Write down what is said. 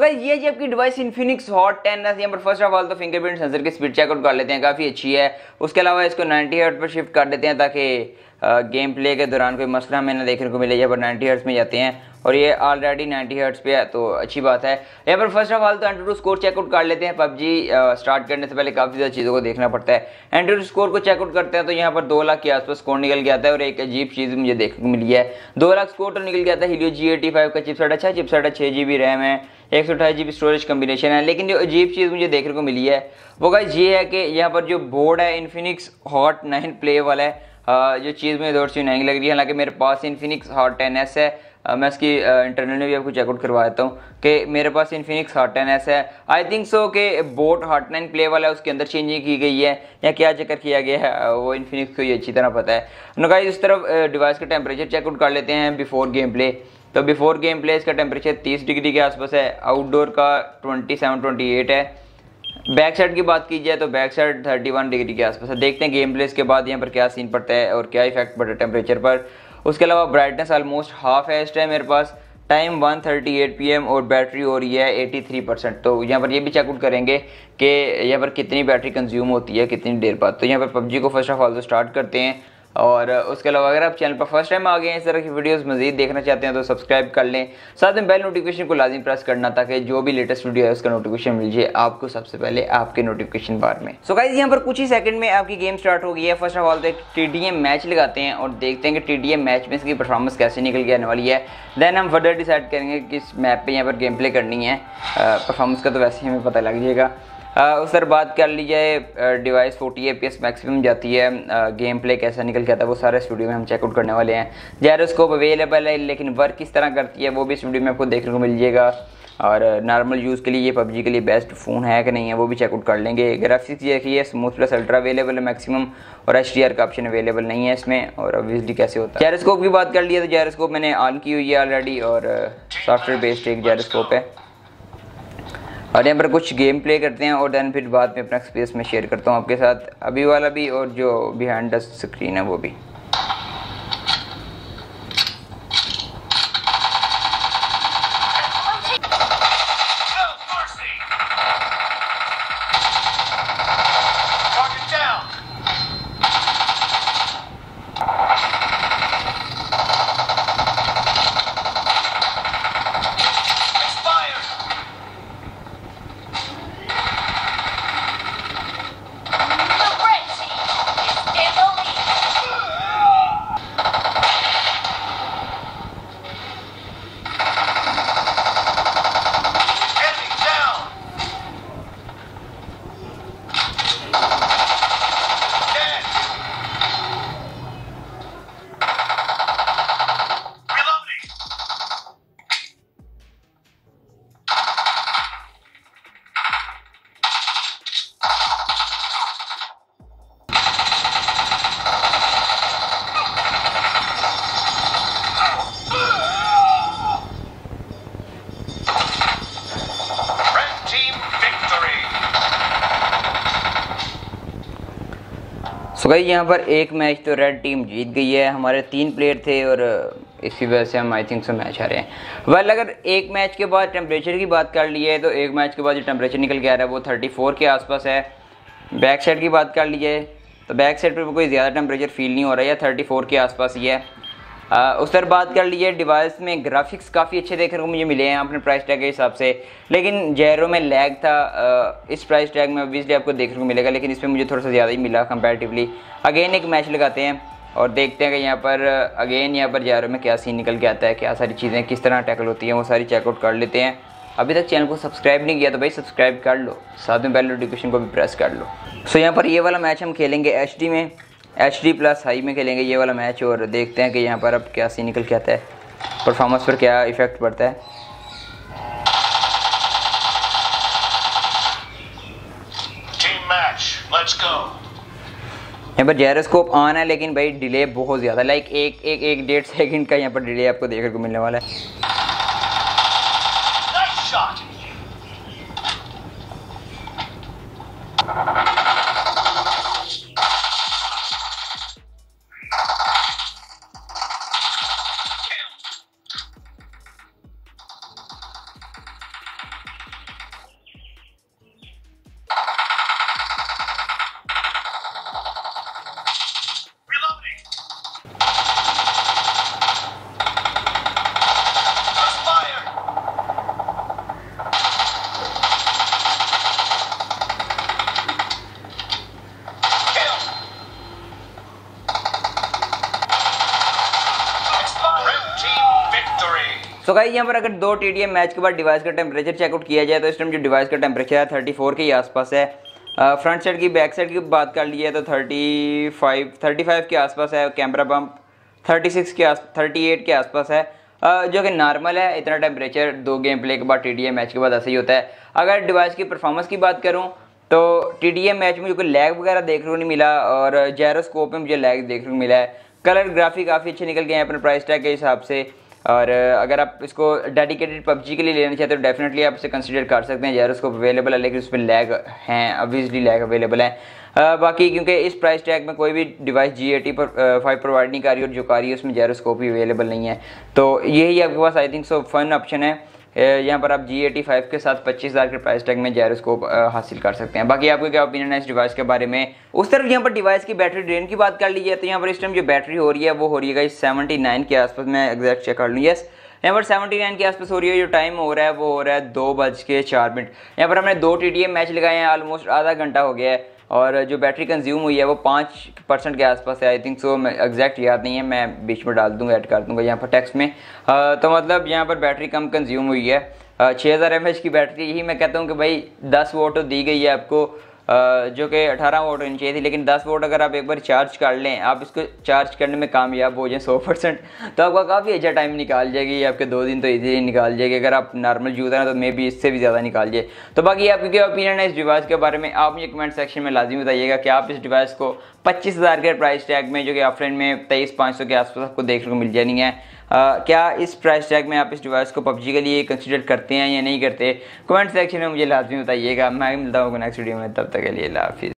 Guys ये जी आपकी device Infinix hot 10S। यहाँ पर फर्स्ट ऑफ ऑल तो फिंगरप्रिंट सेंसर की स्पीड चेकआउट कर लेते हैं, काफ़ी अच्छी है। उसके अलावा इसको 90 हर्ट्ज पर शिफ्ट कर देते हैं ताकि गेम प्ले के दौरान कोई मसला हमें ना देखने को मिले। यहाँ पर 90 हर्ट्ज में जाते हैं और ये ऑलरेडी 90 हर्ट्ज पे है तो अच्छी बात है। यहाँ पर फर्स्ट ऑफ ऑल तो एंट्री स्कोर चेकआउट कर लेते हैं। पबजी स्टार्ट करने से पहले काफ़ी ज़्यादा चीज़ों को देखना पड़ता है। एंट्री स्कोर को चेकआउट करते हैं तो यहाँ पर 2 लाख के आसपास स्कोर निकल के आता है और एक अजीब चीज़ मुझे देखने को मिली है। 2 लाख स्कोर तो निकल गया था। हीलियो G85 का चिपसेट अच्छा चिपसेट है, 6 GB रैम है, 128 GB स्टोरेज कम्बिनेशन है। लेकिन जो अजीब चीज़ मुझे देखने को मिली है वो गाइस ये है कि यहाँ पर जो बोर्ड है इन्फिनिक्स हॉट 9 प्ले वाला है, जो चीज़ मुझे थोड़ी सी नहीं लग रही है। हालांकि मेरे पास इन्फिनिक्स हॉट 10S है। मैं इसकी इंटरनल में भी आपको चेकआउट करवा देता हूँ कि मेरे पास इन्फिनिक्स हॉट 10S है। आई थिंक सो कि बोट हॉट 9 प्ले वाला है उसके अंदर चेंजिंग की गई है या क्या चक्कर किया गया है वो इन्फिनिक्स को ही अच्छी तरह पता है। नो गाइस इस तरफ डिवाइस का टेम्परेचर चेकआउट कर लेते हैं बिफोर गेम प्ले। तो बिफोर गेम प्ले इसका टेम्परेचर 30 डिग्री के आसपास है, आउटडोर का 27-28 है। बैक साइड की बात की जाए तो बैक साइड 31 डिग्री के आसपास है। देखते हैं गेम प्लेस के बाद यहाँ पर क्या सीन पड़ता है और क्या इफेक्ट पड़ता है टेम्परेचर पर। उसके अलावा ब्राइटनेस ऑलमोस्ट हाफ है इस टाइम मेरे पास। टाइम 1:38 PM और बैटरी हो रही है 83%। तो यहाँ पर ये भी चेकआउट करेंगे कि यहाँ पर कितनी बैटरी कंज्यूम होती है कितनी देर बाद। तो यहाँ पर पबजी को फर्स्ट ऑफ ऑल तो स्टार्ट करते हैं और उसके अलावा अगर आप चैनल पर फर्स्ट टाइम आ गए हैं इस तरह की वीडियोस मजीद देखना चाहते हैं तो सब्सक्राइब कर लें। साथ में बेल नोटिफिकेशन को लाजिम प्रेस करना ताकि जो भी लेटेस्ट वीडियो है उसका नोटिफिकेशन मिल जाए आपको सबसे पहले आपके नोटिफिकेशन बार में। सो गाइस यहाँ पर कुछ ही सेकंड में आपकी गेम स्टार्ट हो गई है। फर्स्ट ऑफ ऑल तो एक TDM मैच लगाते हैं और देखते हैं कि TDM मैच में इसकी परफॉर्मेंस कैसे निकल के आने वाली है। देन हम फर्दर डिसाइड करेंगे किस मैप पर यहाँ पर गेम प्ले करनी है। परफॉर्मेंस का तो वैसे ही हमें पता लग जाएगा। उस पर बात कर ली जाए डिवाइस 40 FPS मैक्सिमम जाती है। गेम प्ले कैसा निकल के आता है वो सारे इस वीडियो में हम चेकआउट करने वाले हैं। जायरोस्कोप अवेलेबल है लेकिन वर्क किस तरह करती है वो भी इस वीडियो में आपको देखने को मिल जाएगा। और नॉर्मल यूज़ के लिए ये पबजी के लिए बेस्ट फ़ोन है कि नहीं है वो भी चेकआउट कर लेंगे। ग्राफिक्स देखिए स्मूथ प्लस अल्ट्रा अवेलेबल है मैक्सिमम और HDR का ऑप्शन अवेलेबल नहीं है इसमें। और ऑब्वियसली कैसे होता है। जायरोस्कोप की बात कर लिया तो जायरोस्कोप मैंने ऑन की हुई है ऑलरेडी और सॉफ्टवेयर बेस्ड एक जायरोस्कोप है। और यहाँ पर कुछ गेम प्ले करते हैं और देन फिर बाद में अपना एक्सपीरियंस में शेयर करता हूँ आपके साथ, अभी वाला भी और जो बिहाइंड द स्क्रीन है वो भी। सो गाइस यहाँ पर एक मैच तो रेड टीम जीत गई है। हमारे 3 प्लेयर थे और इसी वजह से हम आई थिंक सो मैच हारे हैं। वेल अगर एक मैच के बाद टेम्परेचर की बात कर ली है तो एक मैच के बाद जो टेम्परेचर निकल के आ रहा है वो 34 के आसपास है। बैक साइड की बात कर ली जाए तो बैक साइड पर कोई ज़्यादा टेम्परेचर फील नहीं हो रहा है, 34 के आसपास ही है। उस तरह बात कर लीजिए डिवाइस में ग्राफिक्स काफ़ी अच्छे देखने को मुझे मिले हैं अपने प्राइस टैग के हिसाब से। लेकिन जैरो में लैग था, इस प्राइस टैग में ऑब्वियसली आपको देखने को मिलेगा लेकिन इसमें मुझे थोड़ा सा ज़्यादा ही मिला कंपैरेटिवली। अगेन एक मैच लगाते हैं और देखते हैं कि यहाँ पर अगेन यहाँ पर जैरो में क्या सीन निकल के आता है, क्या सारी चीज़ें किस तरह टैकल होती हैं वो सारी चेकआउट कर लेते हैं। अभी तक चैनल को सब्सक्राइब नहीं किया तो भाई सब्सक्राइब कर लो, साथ में बेल नोटिफिकेशन को भी प्रेस कर लो। सो यहाँ पर ये वाला मैच हम खेलेंगे HD में, HD प्लस हाई में खेलेंगे ये वाला मैच और देखते हैं कि यहाँ पर अब क्या सीन निकल के आता है, परफॉर्मेंस पर क्या इफेक्ट पड़ता है। यहाँ पर जायरोस्कोप ऑन है लेकिन भाई डिले बहुत ज़्यादा, लाइक एक 1.5 सेकंड का यहाँ पर डिले आपको देखने को मिलने वाला है। सो गाइस यहाँ पर अगर 2 TDM मैच के बाद डिवाइस का टेम्परेचर चेकआउट किया जाए तो इस टाइम जो डिवाइस का टेम्परेचर है 34 के आसपास है। फ्रंट साइड की बैक साइड की बात कर ली है तो 35 के आसपास है। कैमरा बम्प 38 के आसपास है, जो कि नॉर्मल है। इतना टेम्परेचर 2 गेम प्ले के बाद TDM मैच के बाद ऐसे ही होता है। अगर डिवाइस की परफॉर्मेंस की बात करूँ तो TDM मैच में मुझे कोई लैग वगैरह देखने को नहीं मिला और जायरोस्कोप में मुझे लैग देखने को मिला है। कलर ग्राफिक काफ़ी अच्छे निकल गए हैं अपने प्राइस टैग के हिसाब से। और अगर आप इसको डेडिकेटेड PUBG के लिए लेना चाहते हो डेफिनेटली आप इसे कंसीडर कर सकते हैं। जायरोस्कोप अवेलेबल है लेकिन उसमें लैग हैं, ऑब्वियसली लैग अवेलेबल है। बाकी क्योंकि इस प्राइस टैग में कोई भी डिवाइस G80 पर 5 प्रोवाइड नहीं कर रही और जो कर रही है उसमें जायरोस्कोप भी अवेलेबल नहीं है, तो यही आपके पास I think so fun option है। यहाँ पर आप G85 के साथ 25,000 के प्राइस टैग में जायरोस्कोप हासिल कर सकते हैं। बाकी आपको क्या ओपिनियन है इस डिवाइस के बारे में। उस तरफ यहाँ पर डिवाइस की बैटरी ड्रेन की बात कर लीजिए तो यहाँ पर इस टाइम जो बैटरी हो रही है वो हो रही है 79 के आसपास। मैं एग्जैक्ट चेक कर लूँ, यस यहाँ पर 79 के आसपास हो रही है। जो टाइम हो रहा है वो हो रहा है 2:04। यहाँ पर हमने 2 TDM मैच लगाए हैं, ऑलमोस्ट आधा घंटा हो गया है और जो बैटरी कंज्यूम हुई है वो 5% के आसपास है आई थिंक सो। मैं एग्जैक्ट याद नहीं है, मैं बीच में डाल दूंगा, ऐड कर दूंगा यहाँ पर टेक्स्ट में। तो मतलब यहाँ पर बैटरी कम कंज्यूम हुई है। 6000 mAh की बैटरी, यही मैं कहता हूँ कि भाई 10 वोट तो दी गई है आपको, जो कि 18 वोट होनी चाहिए थी, लेकिन 10 वोट अगर आप एक बार चार्ज कर लें, आप इसको चार्ज करने में कामयाब हो जाए 100%, तो आपका काफ़ी अच्छा टाइम निकाल जाएगी। आपके 2 दिन तो इजीली निकाल जाएगी। अगर आप नॉर्मल यूज़र हैं तो मे भी इससे भी ज़्यादा निकाल जाए। तो बाकी आपकी क्या ओपिनियन है इस डिवाइस के बारे में, आप मुझे कमेंट सेक्शन में लाजिमी बताइएगा कि आप इस डिवाइस को 25,000 के प्राइस टैग में, जो कि ऑफलाइन में 23,500 के आसपास आपको देखने को मिल जानी है, क्या इस प्राइस टैग में आप इस डिवाइस को PUBG के लिए कंसीडर करते हैं या नहीं करते। कमेंट सेक्शन में मुझे लाजमी बताइएगा। मैं मिलता हूँ नेक्स्ट वीडियो में, तब तक के लिए अल्लाह हाफिज़।